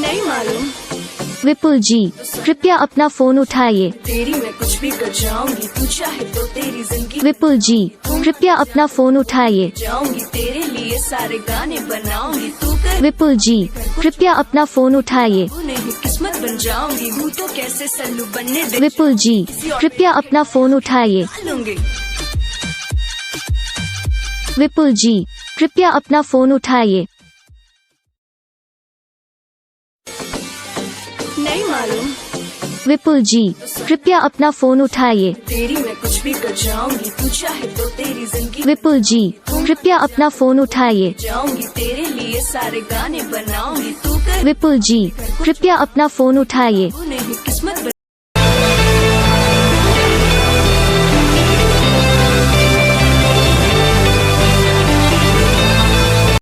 नहीं मालूम। विपुल जी कृपया अपना फोन उठाइए। तेरी मैं कुछ भी कर जाऊंगी, तू चाहे तो तेरी जिंदगी विपुल जी कृपया अपना फोन उठाइए। जाऊंगी, तेरे लिए सारे गाने बनाऊंगी, तू कर विपुल जी कृपया अपना फोन उठाइए। नहीं किस्मत बन जाऊंगी, हूँ तो कैसे सल्लू बनने दे विपुल जी कृपया अपना फोन उठाइए। लूंगी। विपुल जी कृपया अपना फोन उठाइए। नहीं मालूम। विपुल जी कृपया अपना फोन उठाइए। तेरी मैं कुछ भी कर जाऊंगी, तू चाहे तो तेरी जिंदगी विपुल जी कृपया अपना फोन उठाइए। जाऊंगी, तेरे लिए सारे गाने बनाऊंगी, तू कर विपुल जी कृपया अपना फोन उठाइए। नहीं